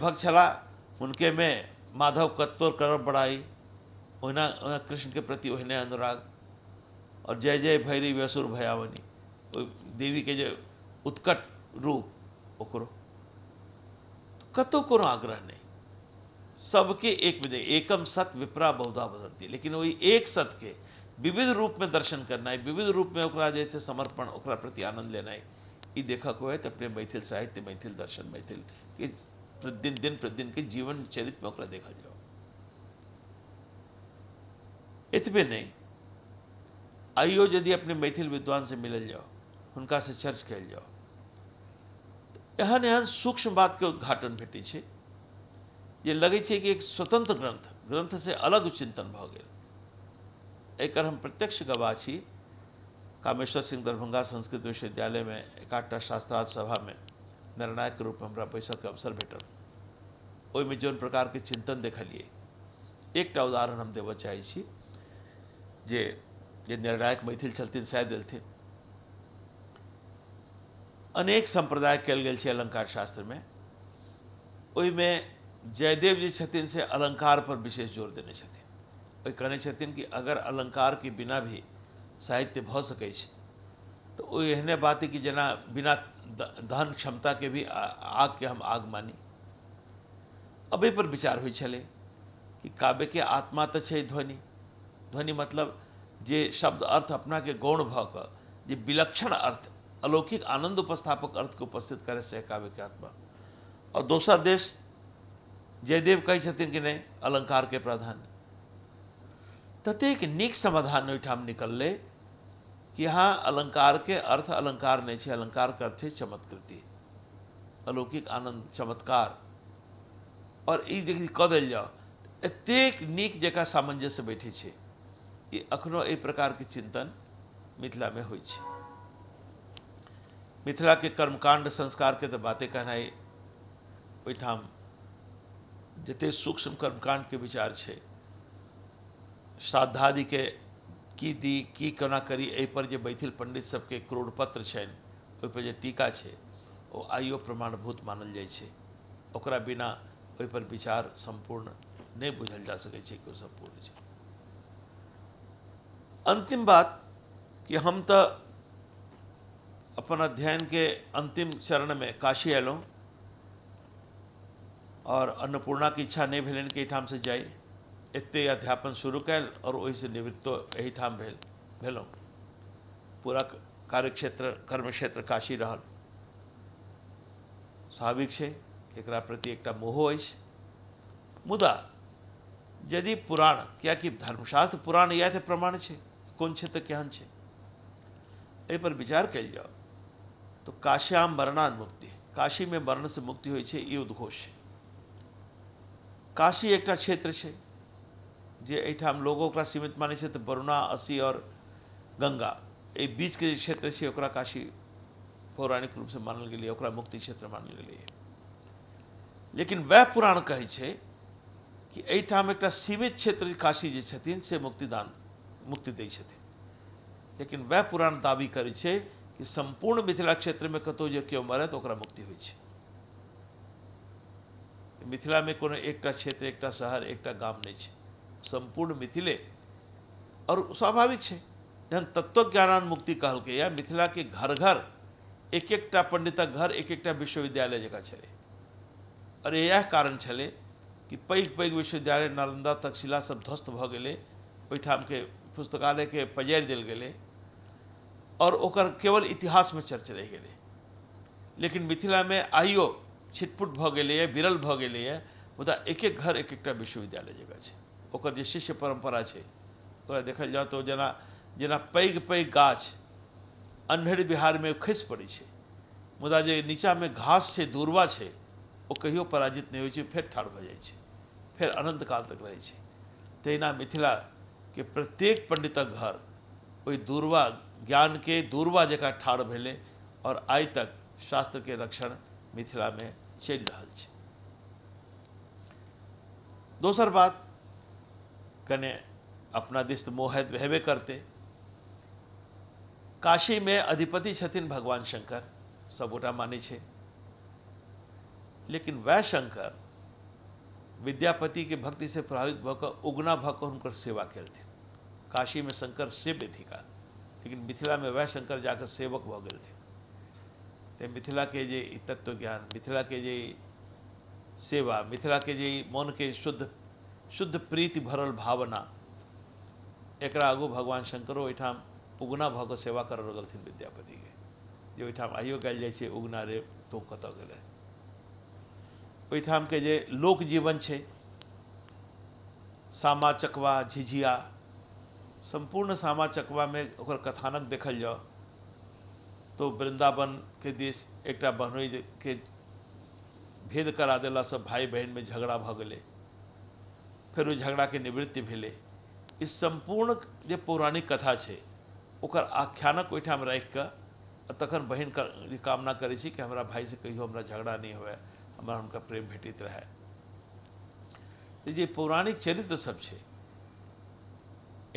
भक्त छला उनके में माधव कत्तोर करब बड़ाई, ओहिना ओहिना कृष्ण के प्रति ओहिने अनुराग, और जय जय भैरी व्यसुर भयावनी, ओहि देवी के जो उत्कट रूप ओकरो कतो कोनो आग्रह नहीं, सबके एक में एकम सत विप्रा बहुधा बदलती, लेकिन वही एक सत के विविध रूप में दर्शन करना है, विविध रूप में ओकरा जैसे समर्पण, ओकरा प्रति आनंद लेना है, ये देखा को है तो अपने मैथिल साहित्य, मैथिल दर्शन, मैथिल के दिन प्रतिदिन के जीवन चरित्र में ओकरा देखा जाओ। इतने नहीं, आइयो यदि अपने मैथिल विद्वान से मिलल जाओ, उनका से चर्च कल जाओ, एहन एहन सूक्ष्म बात के उद्घाटन भेटै छै जे लगै छै कि एक स्वतंत्र ग्रंथ से अलग चिंतन भ गेल। एकर हम प्रत्यक्ष गवाह छी। कामेश्वर सिंह दरभंगा संस्कृत विश्वविद्यालय में एकाधटा शास्त्रार्थ सभा में निर्णायक के रूप में हमरा बैसक के अवसर भेटल। ओहिमे जौन प्रकार के चिंतन देखलिए, एकटा उदाहरण हम देबऽ चाहै छी जे निर्णायक मैथिल छलथिन सएह देलथिन। अनेक संप्रदाय कयल गेल छै अलंकार शास्त्र में, ओहिमे जयदेव जी छथिन से अलंकार पर विशेष जोर देने छथिन। ओहि कहने छथिन कि अगर अलंकार के बिना भी साहित्य भ सकै छै तो ओ एहने बात है कि जना बिना दहन क्षमता के भी आग के हम आग मानी। अब एहि पर विचार होइ छलै कि काव्य के आत्मा तो छै ध्वनि, ध्वनि मतलब जे शब्द अर्थ अपना के गौण भ क जे विलक्षण अर्थ, अलौकिक आनंद उपस्थापक अर्थ को उपस्थित करे से काव्य के आत्मा। और दोसर देश जयदेव कहै छथिन कि नहीं अलंकार के प्राधान्य। ततेक नीक समाधान ओहिठाम निकलले कि यहाँ अलंकार के अर्थ अलंकार नहीं है, अलंकार के अर्थ है चमत्कृति, अलौकिक आनंद, चमत्कार। और यदि कह दिल जाओ एतेक नीक जकाँ सामंजस्य बैठे छे, ये अखनो एहि प्रकार के चिंतन मिथिला में होइ छे। मिथिला के कर्मकांड संस्कार के तो बातें कहनाई, ओहिठाम जते सूक्ष्म कर्मकांड के विचार छे, श्राद्धादि के की दी की कोना करी, एहि पर जे मैथिल पंडित सबके क्रोड़ पत्र छनि, ओहि पर जे टीका छे ओ आइयो प्रमाणभूत मानल जाइ छे। ओकरा बिना ओहि पर विचार संपूर्ण नहीं बुझल जा सकै छे कि संपूर्ण छे। अंतिम बात कि हम तो अपन अध्ययन के अंतिम चरण में काशी एलहुँ और अन्नपूर्णा की इच्छा नहीं भेलन कि एहिठाम से जाई, एते अध्यापन शुरू कैल और वही से निवृत्तो एहिठाम भेलहुँ। पूरा कार्यक्षेत्र कर्म क्षेत्र काशी रहल। स्वाभाविक है कि एकरा प्रति एकटा मोह अछि। मुदा यदि पुराण, क्या कि धर्मशास्त्र पुराण यह प्रमाण है कौन क्षेत्र केहन छै, एहि पर विचार कल जाओ तो काश्याम वर्णान मुक्ति, काशी में वर्ण से मुक्ति होइ छै, ई उद्घोष है। काशी एकटा क्षेत्र है जे एहिठाम लोग ओकरा सीमित माने छै, तो वरुणा, असी और गंगा ए बीच के क्षेत्र है ओकरा काशी पौराणिक रूप से मानल गेलै, ओकरा मुक्ति क्षेत्र मानल गेलै। लेकिन वह पुराण कहै छै कि एहिठाम एकटा सीमित क्षेत्र काशी जे छथिन से मुक्ति दै छथिन। लेकिन वह पुराण दावी करै छै कि संपूर्ण मिथिला क्षेत्र में कतौ जे केओ मरे तो ओकरा मुक्ति होइ छै। मिथिला में कोनो एकटा क्षेत्र, एकटा शहर, एकटा गाम नहीं छै, संपूर्ण मिथिले। और स्वाभाविक है जहन तत्वज्ञानान मुक्ति कहलकै या मिथिला के घर घर एक एकटा पंडितक घर, एक एकटा विश्वविद्यालय जगह छलै। और यह कारण छलै कि पैघ पैघ विश्वविद्यालय नालंदा तक्षशिला सब ध्वस्त भ गेलै, ओहिठाम के पुस्तकालय के पजारि देल गेलै और ओकर केवल इतिहास में चर्च रह गेलै। लेकिन मिथिला में आइयो छिटपुट भ गेलै, विरल भ गेलै, मुदा एक एक घर एक एकटा विश्वविद्यालय जगह छै। ओकर जे शिष्य परंपरा छै ओकरा देखल जाओ तो जेना जेना पैघ पैघ गाछ अन्हरि बिहार में खसि पड़ै छै, मुदा जे नीचा में घास छै, दूर्वा छै, वो कहियो पराजित नहीं होइ छै, फेर ठाढ़ भ जाइ छै, फेर अनंत काल तक रहै छै। तहिना मिथिला के प्रत्येक पंडितक घर ओहि दूर्वा ज्ञान के दूर्वा जकाँ ठाढ़ भेलै और आइ तक शास्त्र के रक्षण मिथिला में चलि रहल छै। दोसर बात कने अपना दिस मोह हेबे करते, काशी में अधिपति छथिन भगवान शंकर, सबगोटा मानै छै। लेकिन वह शंकर विद्यापति के भक्ति से प्रभावित भऽ उगना भऽ कऽ हुनकर सेवा केलथिन। काशी में शंकर सेव्य थिका, लेकिन मिथिला में वह शंकर जाकर सेवक भऽ गेलथिन। ते मिथिला के जे तत्व ज्ञान, मिथिला के जे सेवा, मिथिला के जे मन के शुद्ध शुद्ध प्रीति भरल भावना, एकरा आगू भगवान शंकरो ओहिठाम उगना भऽ कऽ सेवा करऽ लगलथिन विद्यापति के। जे ओहिठाम आइयो गायल जाइ छै, उगना रे तो कतऽ गेलै। ओहिठाम के जे लोक जीवन छै, सामा चकवा, झिझिया, संपूर्ण सामा चकवा में ओकर कथानक देखल जाओ तो वृंदावन के देश एकटा बहनोई के भेद करा देला से भाई बहन में झगड़ा भऽ गेलै, फिर ओ झगड़ा के निवृत्ति भेलै। इस संपूर्ण जे पौराणिक कथा छै ओकर आख्यानक ओहिठाम राखि कऽ तखन बहन कामना करै छी कि हमरा भाई से कहियो हमरा झगड़ा नहीं हुए, हमरा हुनका प्रेम भेटित रहे। तो जे पौराणिक चरित्र सब छै,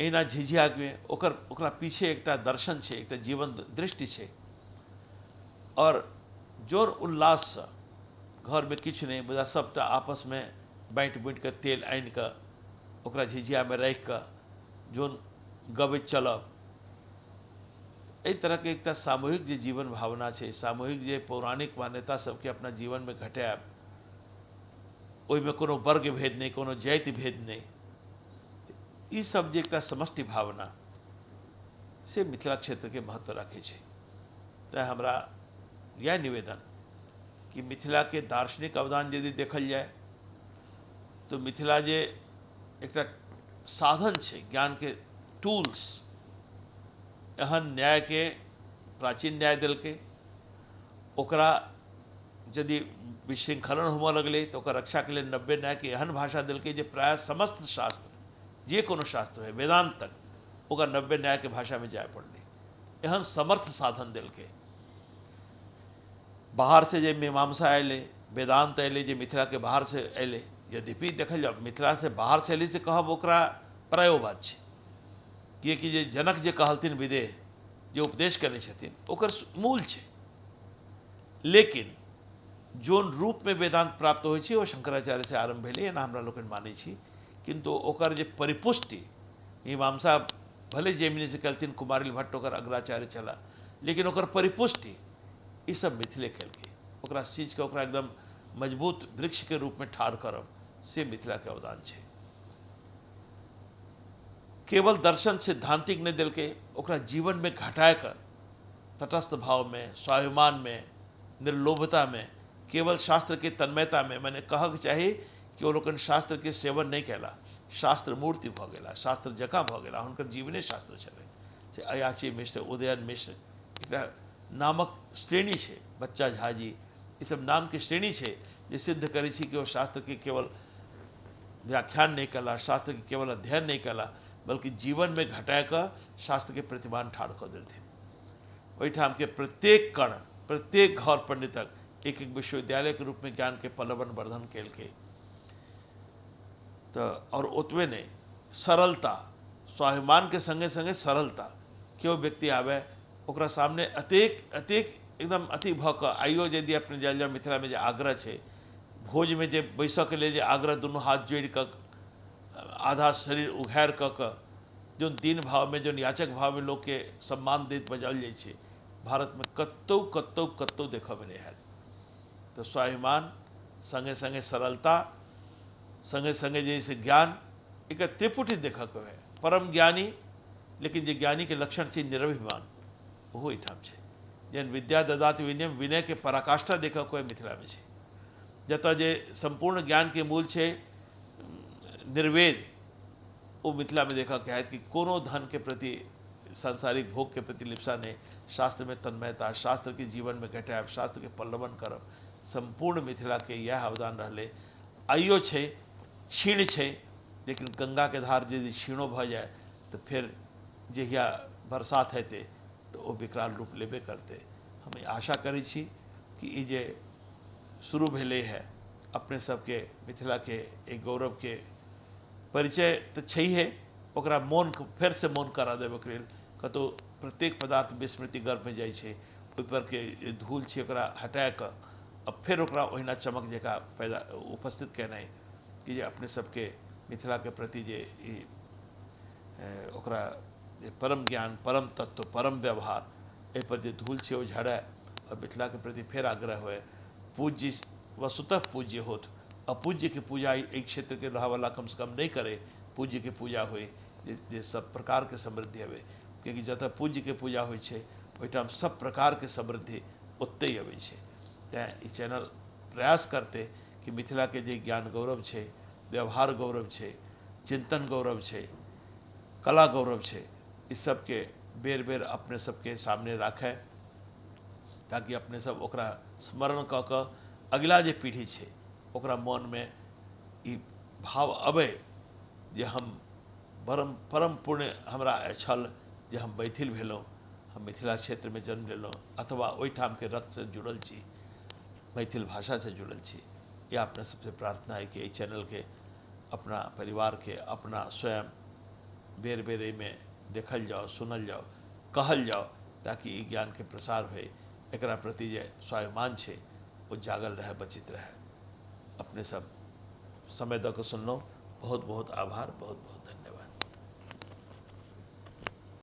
एहिना झिझिया में ओकरा पीछे एकटा दर्शन छै, एकटा जीवन दृष्टि छै। और जोर उल्लास से घर में किछु नहीं, मुदा सबटा आपस में बाँटि बुटि कऽ तेल आनि कऽ ओकरा झिझिया में राखि कऽ जोन गबैत चलब। एहि तरह के एकटा सामूहिक जे जीवन भावना छै, सामूहिक जे पौराणिक मान्यता सबके अपना जीवन में घटायब, ओहिमे कोनो वर्ग भेद नहीं, कोनो जाति भेद नहीं, ई सब जे एकटा समष्टि भावना से मिथिला क्षेत्र के महत्व राखे छै। तेँ हमरा यह निवेदन कि मिथिला के दार्शनिक अवदान यदि देखल जाए तो मिथिला जे एकटा साधन छै, ज्ञान के टूल्स, एहन न्याय के प्राचीन न्याय देलकै, ओकरा यदि विशृंखलन होमऽ लगलै तो ओकर रक्षा के लिए नब्बे न्याय के एहन भाषा देलकै जे प्राय समस्त शास्त्र, जे कोनो शास्त्र है, वेदांत तक ओकर 90 न्याय के भाषा में जाय पड़लै। एहन समर्थ साधन देलकै। बाहर से जे मीमांसा अयलै, वेदांत अयलै, जे मिथिला के बाहर से अयलै, यद्यपि देखल जाओ मिथिला से बाहर से अयलै से कहब ओकरा परायो बात छै, किएकि जे जनक जे कहलथिन विदेह, जे उपदेश करने छथिन ओकर मूल छै। लेकिन जोन रूप में वेदांत प्राप्त होइ छै ओ शंकराचार्य से आरंभ भेलै, एना हमरा लोकनि मानै छी। किंतु ओकर जे परिपुष्टि मीमांसा भले जैमिनी से कहलथिन, कुमारिल भट्ट ओकर अग्राचार्य छला, लेकिन ओकर परिपुष्टि ई सब मिथिले केलकै। ओकरा सींच के ओकरा एकदम मजबूत वृक्ष के रूप में ठाढ़ करब से मिथिला के अवदान छै। केवल दर्शन सिद्धांतिक नहीं देलकै, ओकरा जीवन में घटाय कर तटस्थ भाव में, स्वाभिमान में, निर्लोभता में, केवल शास्त्र के तन्मयता में, मैंने कहक चाही कि वो लोगन शास्त्र के सेवन नहीं कैला, शास्त्र मूर्ति भऽ गेला, शास्त्र जकाँ भऽ गेला, हुनकर जीवने शास्त्र छलै। से अयाची मिश्र, उदयन मिश्र, एकटा नामक श्रेणी छै, बच्चा झाजी, ई सब नाम के श्रेणी छै जे सिद्ध करै छी कि वो शास्त्र के केवल व्याख्यान नहीं कला, शास्त्र के केवल अध्ययन नहीं कला, बल्कि जीवन में घटाय कऽ शास्त्र के प्रतिमान ठाढ़ कऽ देलथिन। ओहिठाम के प्रत्येक कण, प्रत्येक घर पंडित तक एक एक विश्वविद्यालय के रूप में ज्ञान के पल्लवन वर्धन केलकै। तो और ओतबे नहीं, सरलता, स्वाभिमान के संगे संगे सरलता, केओ व्यक्ति आवे ओकरा सामने अतेक अतेक एकदम अति भऽ कऽ, आइयो यदि अपने जायल जाओ मिथिला में जे आग्रह छै, भोज में जे बैसऽ के लिए जे आग्रह दुनू हाथ जोड़ि कऽ, आधा शरीर उघारि कऽ कऽ, जो दीन भाव में, जो याचक भाव में लोग के सम्मान दैत बजाओल जाइ छै, भारत में कतौ कतौ कतौ देखऽ में नहीं आयल। तो स्वाभिमान संगे संगे सरलता, संगे संगे जैसे ज्ञान, एक त्रिपुटी देखऽ के है। परम ज्ञानी, लेकिन जे ज्ञानी के लक्षण छै निरभिमान, ओहो एहिठाम छै। जेहन विद्या ददाति विनयम, विनय के पराकाष्ठा देखऽ के मिथिला में छै। जतऽ जे संपूर्ण ज्ञान के मूल छै निर्वेद, वो मिथिला में देखा क्या है कि कोनो धन के प्रति, सांसारिक भोग के प्रति लिप्सा नहीं, शास्त्र में तन्मयता, शास्त्र के जीवन में घटायब, शास्त्र के पल्लवन करब, संपूर्ण मिथिला के यह अवदान रहले। आइयो छै, क्षीण छै, लेकिन गंगा के धार यदि क्षीणो भऽ जाए तो फिर जहिया बरसात हेतै तो वो विकराल रूप लेबे करते। हम आशा करै छी कि ई जे शुरू भेलै है अपने सबके मिथिला के एक गौरव के परिचय तो छैहे, ओकरा मौन फेर से मौन करा देबे के लेल कतौ प्रत्येक पदार्थ विस्मृति गर्भ में जाइ छै, ओहि पर के धूल छै ओकरा हटा कऽ अब फिर ओकरा ओहिना चमक जकाँ पैदा उपस्थित केनाइ, कि जे अपने सबके मिथिला के प्रति जे ई ओकरा जे परम ज्ञान, परम तत्व, परम व्यवहार एहि पर जे धूल छै ओ झड़ै और मिथिला के प्रति फेर आग्रह होए। पूज्य वस्तुतः पूज्य होत, अपूज्य के पूजा एहि क्षेत्र के रह वाला कम से कम नहीं करे, पूज्य के पूजा होए जे सब प्रकार के समृद्धि हवे, क्योंकि जतऽ पूज्य के पूजा होइ छै ओहिठाम सब प्रकार के समृद्धि ओतै ही अबै छै। तैं ई चैनल प्रयास करते कि मिथिला के जे ज्ञान गौरव छै, व्यवहार गौरव छै, चिंतन गौरव छै, कला गौरव छै, इस सब के बेर बेर अपने सबके सामने राखे, ताकि अपने सब ओकरा स्मरण कऽ कऽ अगिला जे पीढ़ी छै ओकरा मन में ई भाव अबै जे हम परम पुण्य हमरा छल जे हम मैथिल भेलहुँ, हम मिथिला क्षेत्र में जन्म लेलहुँ, अथवा ओहिठाम के रक्त से जुड़ल छी, मैथिल भाषा से जुड़ल छी। यह अपने सबसे प्रार्थना है कि एहि चैनल के अपना परिवार के, अपना स्वयं बेर बेर में देखल जाओ, सुनल जाओ, कहल जाओ, ताकि ई ज्ञान के प्रसार होए, एकरा प्रति जे स्वाभिमान छै वो जागल रहे, बचित रहे। अपने सब समय दऽ कऽ सुनलहुँ, बहुत बहुत आभार, बहुत बहुत धन्यवाद।